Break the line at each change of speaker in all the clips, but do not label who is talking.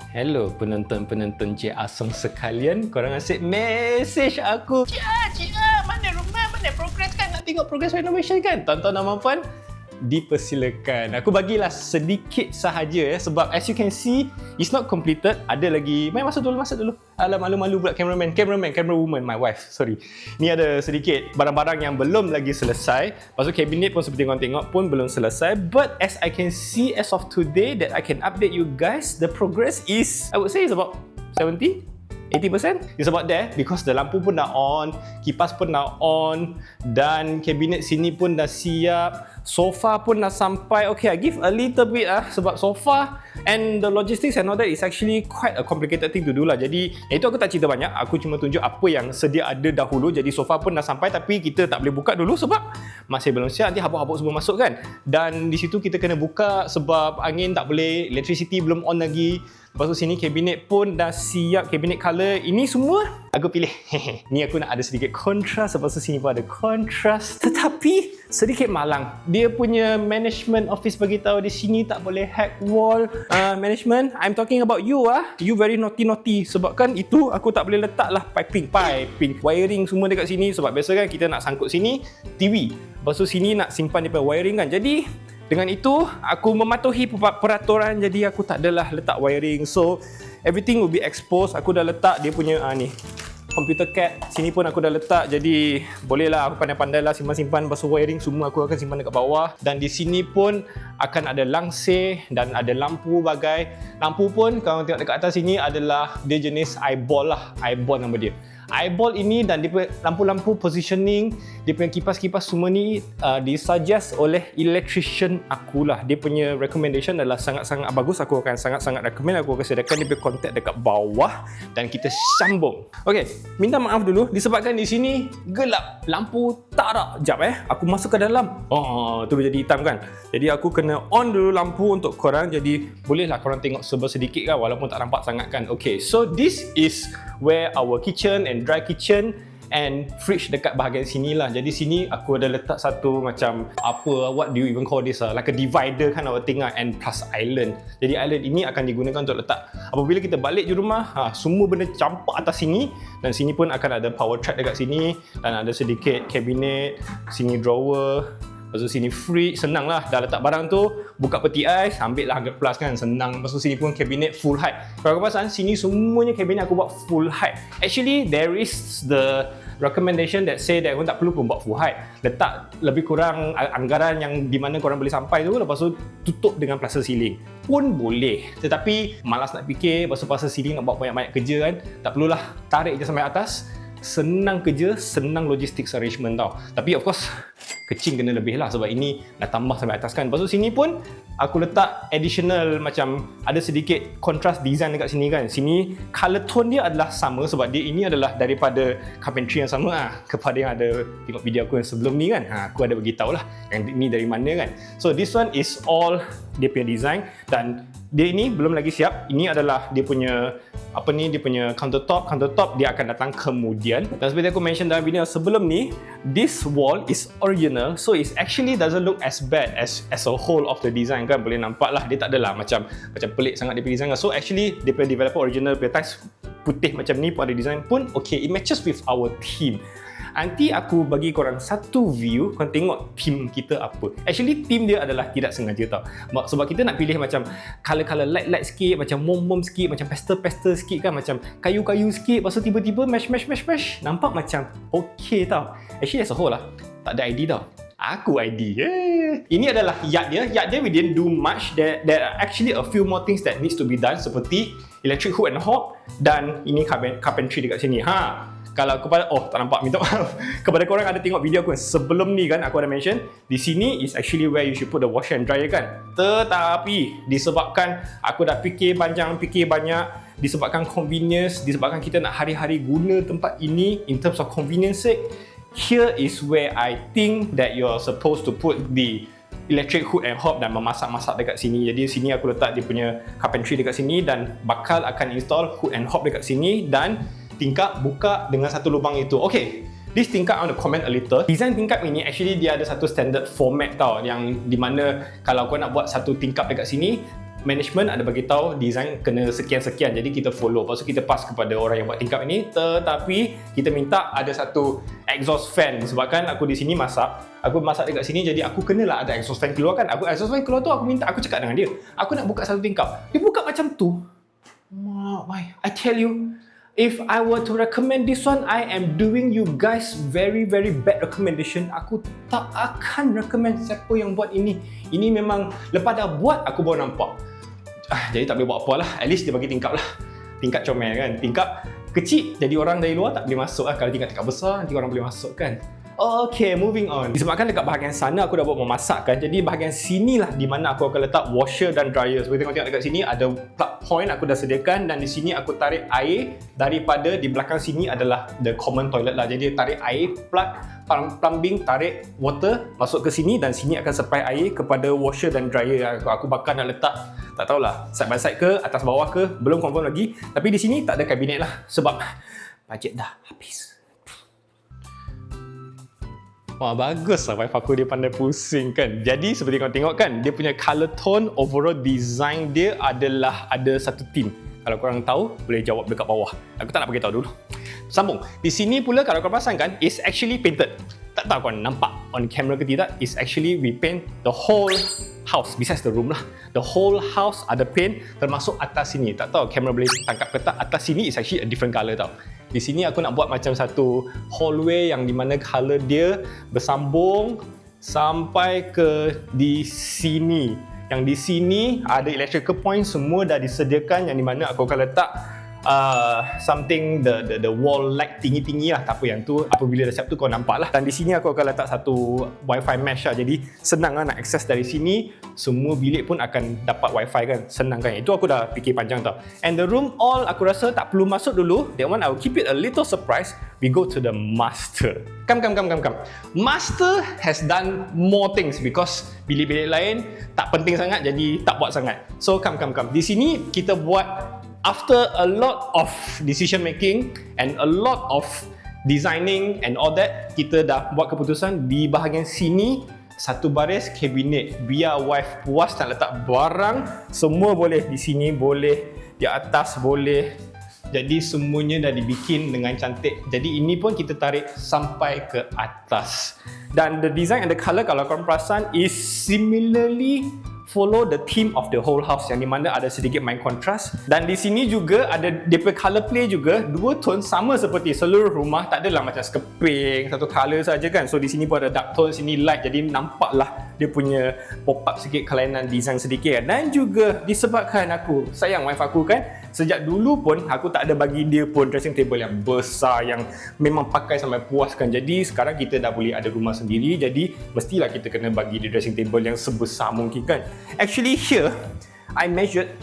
Hello penonton-penonton Cik Asong sekalian. Korang asyik message aku. Cik, mana rumah, mana progress kan? Nak tengok progress renovation kan? Tuan-tuan dan puan, dipersilakan. Aku bagilah sedikit sahaja sebab as you can see, it's not completed. Ada lagi. Mai masuk dulu. Alah, malu-malu pula camera woman, my wife. Sorry. Ni ada sedikit barang-barang yang belum lagi selesai. Lepas tu kabinet pun seperti korang tengok pun belum selesai. But as I can see as of today that I can update you guys, the progress is, I would say is about 80%. It's about there because the lampu pun dah on, kipas pun dah on, dan kabinet sini pun dah siap, sofa pun dah sampai. Okay, I give a little bit sebab sofa and the logistics and all that is actually quite a complicated thing to do lah. Jadi itu aku tak cerita banyak, aku cuma tunjuk apa yang sedia ada dahulu. Jadi sofa pun dah sampai tapi kita tak boleh buka dulu sebab masih belum siap, nanti habuk-habuk semua masuk kan. Dan di situ kita kena buka sebab angin tak boleh, electricity belum on lagi. Lepas tu sini kabinet pun dah siap, kabinet colour. Ini semua aku pilih. Ni aku nak ada sedikit kontras. Lepas tu sini pun ada kontras. Tetapi sedikit malang. Dia punya management office bagi tahu di sini tak boleh hack wall. Management, I'm talking about you You very naughty. Sebab kan itu aku tak boleh letak lah piping, wiring semua dekat sini. Sebab biasa kan kita nak sangkut sini TV. Lepas tu sini nak simpan daripada wiring kan. Jadi dengan itu, aku mematuhi peraturan, jadi aku tak adalah letak wiring. So, everything will be exposed. Aku dah letak dia punya ni computer card. Sini pun aku dah letak. Jadi, bolehlah aku pandai-pandai lah simpan-simpan. Lepas tu wiring semua aku akan simpan dekat bawah. Dan di sini pun akan ada langsir dan ada lampu bagai. Lampu pun, kalau tengok dekat atas sini adalah dia jenis eyeball lah. Eyeball nama dia. Eyeball ini dan dia punya lampu-lampu positioning, dia punya kipas-kipas semua ni disuggest oleh electrician akulah. Dia punya recommendation adalah sangat-sangat bagus. Aku akan sangat-sangat recommend. Aku akan sediakan dia punya contact dekat bawah dan kita sambung. Okey, minta maaf dulu disebabkan di sini gelap. Lampu tarak. Jap aku masuk ke dalam. Tu jadi hitam kan. Jadi aku kena on dulu lampu untuk korang. Jadi bolehlah korang tengok sedikit kan walaupun tak nampak sangat kan. Okay, so this is where our kitchen and dry kitchen and fridge dekat bahagian sini lah. Jadi sini aku ada letak satu macam what do you even call this like a divider kind of a thing and plus island. Jadi island ini akan digunakan untuk letak apabila kita balik je rumah, semua benda campak atas sini. Dan sini pun akan ada power track dekat sini dan ada sedikit kabinet, sini drawer. Lepas tu sini fridge, senang lah. Dah letak barang tu, buka peti ais, ambil lah 100 plus kan, senang. Lepas tu sini pun kabinet full height. Kalau kau perasan, sini semuanya kabinet aku buat full height. Actually, there is the recommendation that say that korang tak perlu pun buat full height. Letak lebih kurang anggaran yang di mana korang boleh sampai tu, lepas tu tutup dengan plaster ceiling pun boleh. Tetapi malas nak fikir, lepas tu plaster ceiling nak buat banyak-banyak kerja kan. Tak perlulah, tarik je sampai atas. Senang kerja, senang logistics arrangement tau. Tapi of course kecing kena lebih lah sebab ini dah tambah sampai atas kan. Lepas tu sini pun aku letak additional macam ada sedikit contrast design dekat sini kan. Sini color tone dia adalah sama sebab dia ini adalah daripada carpentry yang sama kepada yang ada tengok video aku yang sebelum ni kan. Aku ada beritahu lah yang ini dari mana kan. So this one is all dia punya design dan dia ini belum lagi siap. Ini adalah dia punya dia punya countertop dia akan datang kemudian. Dan seperti aku mention dalam video sebelum ni, this wall is original, so it actually doesn't look as bad as a whole of the design kan. Boleh nampak lah dia tak adalah macam pelik sangat dia punya design. So actually dia punya developer original punya tiles putih macam ni pun ada design pun okay, it matches with our theme. Nanti aku bagi korang satu view, korang tengok theme kita apa. Actually theme dia adalah tidak sengaja tau. Sebab kita nak pilih macam colour-colour light-light sikit, macam mom-mom sikit, macam pastel-pastel sikit kan, macam kayu-kayu sikit. Lepas tu tiba-tiba mash. Nampak macam okay tau. Actually as a whole tak ada ID tau. Aku ID. Ini adalah yard dia. Yard dia we didn't do much. There are actually a few more things that needs to be done seperti electric hook and hob dan ini carpentry dekat sini. Kalau kepada tak nampak, minta maaf. Kepada korang ada tengok video aku sebelum ni kan, aku ada mention di sini is actually where you should put the washer and dryer kan. Tetapi disebabkan aku dah fikir banyak, disebabkan convenience, disebabkan kita nak hari-hari guna tempat ini in terms of convenience sake, here is where I think that you're supposed to put the electric hook and hob dan memasak-masak dekat sini. Jadi sini aku letak dia punya carpentry dekat sini dan bakal akan install hook and hob dekat sini dan tingkap buka dengan satu lubang itu. Okay, this tingkap I want to comment a little. Design tingkap ini actually dia ada satu standard format tau, yang di mana kalau kau nak buat satu tingkap dekat sini, management ada bagi tahu design kena sekian-sekian, jadi kita follow. Lepas tu kita pass kepada orang yang buat tingkap ini, tetapi kita minta ada satu exhaust fan sebabkan aku di sini masak dekat sini, jadi aku kenalah ada exhaust fan keluar kan. Exhaust fan keluar tu aku cakap dengan dia, aku nak buka satu tingkap. Dia buka macam tu. I tell you, if I were to recommend this one, I am doing you guys very bad recommendation. Aku tak akan recommend siapa yang buat ini. Ini memang lepas dah buat aku baru nampak. Jadi tak boleh buat apa lah. At least dia bagi tingkap lah. Tingkap comel kan. Tingkap kecil jadi orang dari luar tak boleh masuk lah. Kalau tingkap besar nanti orang boleh masuk kan. Okay, moving on. Disebabkan dekat bahagian sana aku dah buat memasak kan, jadi bahagian sini lah di mana aku akan letak washer dan dryer. Seperti tengok dekat sini ada plug point aku dah sediakan, dan di sini aku tarik air daripada di belakang sini adalah the common toilet lah. Jadi tarik air, plug plumbing, tarik water masuk ke sini, dan sini akan supply air kepada washer dan dryer. Aku bakal nak letak, tak tahulah side by side ke atas bawah ke, belum confirm lagi. Tapi di sini tak ada kabinet lah sebab bajet dah habis. Wah, bagus lah wife aku, dia pandai pusing kan. Jadi seperti kau tengok kan, dia punya color tone, overall design dia adalah ada satu theme. Kalau korang tahu, boleh jawab dekat bawah. Aku tak nak bagi tahu dulu. Sambung. Di sini pula kalau kau perasan kan, is actually painted. Tak tahu kau nampak on camera ke tidak, is actually we paint the whole house, besides the room lah. The whole house ada paint, termasuk atas sini. Tak tahu kamera boleh tangkap ke tak, atas sini is actually a different colour tau. Di sini aku nak buat macam satu hallway yang di mana colour dia bersambung sampai ke di sini. Yang di sini ada electrical point, semua dah disediakan, yang di mana aku akan letak something the wall light tinggi-tinggi lah. Tak apa, yang tu apabila dah siap tu kau nampak lah. Dan di sini aku akan letak satu wifi mesh lah, jadi senang lah nak akses dari sini. Semua bilik pun akan dapat wifi kan, senang kan. Itu aku dah fikir panjang tau. And the room all aku rasa tak perlu masuk dulu. That one I will keep it a little surprise. We go to the master. Come. Master has done more things because bilik-bilik lain tak penting sangat, jadi tak buat sangat. So come. Di sini kita buat, after a lot of decision making and a lot of designing and all that, kita dah buat keputusan di bahagian sini satu baris kabinet. Biar wife puas nak letak barang, semua boleh di sini, boleh di atas, boleh. Jadi semuanya dah dibikin dengan cantik. Jadi ini pun kita tarik sampai ke atas. Dan the design and the colour, kalau korang perasan, is similarly follow the theme of the whole house, yang di mana ada sedikit main kontras. Dan di sini juga ada dia punya colour play juga, dua tone sama seperti seluruh rumah, tak adalah macam sekeping satu colour saja kan. So di sini pun ada dark tone, sini light, jadi nampaklah dia punya pop up sikit kelainan design sedikit kan. Dan juga disebabkan aku sayang wife aku kan, sejak dulu pun aku tak ada bagi dia pun dressing table yang besar yang memang pakai sampai puas kan. Jadi sekarang kita dah boleh ada rumah sendiri, jadi mestilah kita kena bagi dia dressing table yang sebesar mungkin kan. Actually here I measured,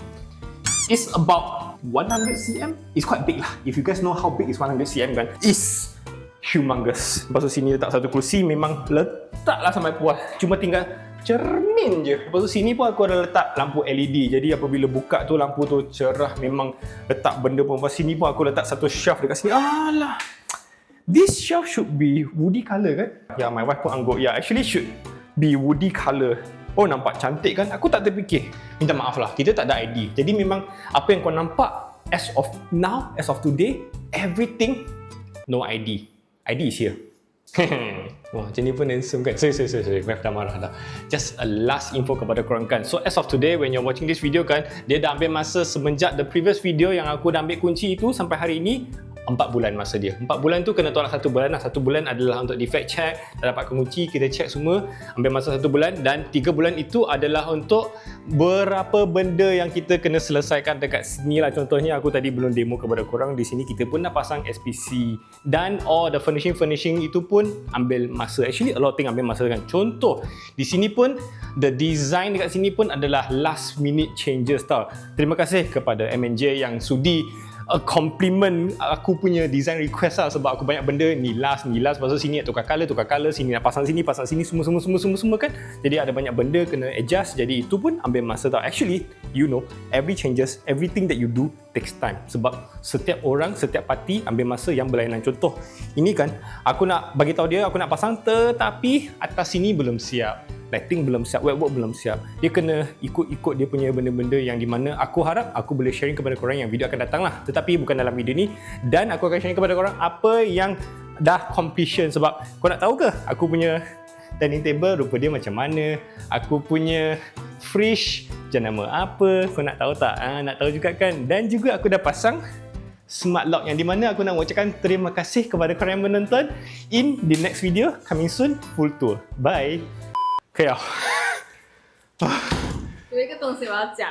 it's about 100 cm. It's quite big lah. If you guys know how big is 100 cm kan, it's humongous. Lepas tu sini letak satu kerusi, memang letaklah sampai puas. Cuma tinggal cermin je. Lepas tu sini pun aku ada letak lampu LED. Jadi apabila buka tu lampu tu cerah, memang letak benda pun. Lepas sini pun aku letak satu shelf dekat sini. Alah, this shelf should be woody colour kan? Ya, my wife pun angguk, ya, actually should be woody colour. Oh, nampak cantik kan? Aku tak terfikir. Minta maaf lah, kita tak ada ID. Jadi memang apa yang kau nampak as of now, as of today, everything no ID. ID is here. Wah, macam ni pun handsome kan? Sorry, Mef dah marah dah. Just a last info kepada korang kan. So as of today, when you're watching this video kan, dia dah ambil masa semenjak the previous video yang aku dah ambil kunci itu sampai hari ini, 4 bulan masa dia. 4 bulan tu kena tolak 1 bulan lah. 1 bulan adalah untuk defect check, dah dapat kunci, kita check semua, ambil masa 1 bulan. Dan 3 bulan itu adalah untuk berapa benda yang kita kena selesaikan dekat sini lah. Contohnya aku tadi belum demo kepada korang, di sini kita pun dah pasang SPC. Dan the finishing itu pun ambil masa. Actually a lot of thing ambil masa kan. Contoh, di sini pun the design dekat sini pun adalah last minute changes tau. Terima kasih kepada MNJ yang sudi compliment aku punya design request lah, sebab aku banyak benda ni last, lepas tu sini nak tukar colour, sini nak pasang sini, semua kan. Jadi ada banyak benda kena adjust, jadi itu pun ambil masa tau. Actually, you know, every changes, everything that you do takes time, sebab setiap orang, setiap parti ambil masa yang berlainan. Contoh, ini kan aku nak bagi tahu dia aku nak pasang, tetapi atas sini belum siap. lighting belum siap, webwork belum siap. Dia kena ikut-ikut dia punya benda-benda yang di mana aku harap aku boleh sharing kepada korang yang video akan datang lah. Tetapi bukan dalam video ni, dan aku akan sharing kepada korang apa yang dah completion. Sebab kau nak tahu ke aku punya dining table rupa dia macam mana, aku punya fridge jenama apa, kau nak tahu tak? Nak tahu juga kan? Dan juga aku dah pasang smart lock yang di mana aku nak mengucapkan terima kasih kepada korang yang menonton. In the next video coming soon, full tour. Bye. 可以啊。
有一个东西我要讲。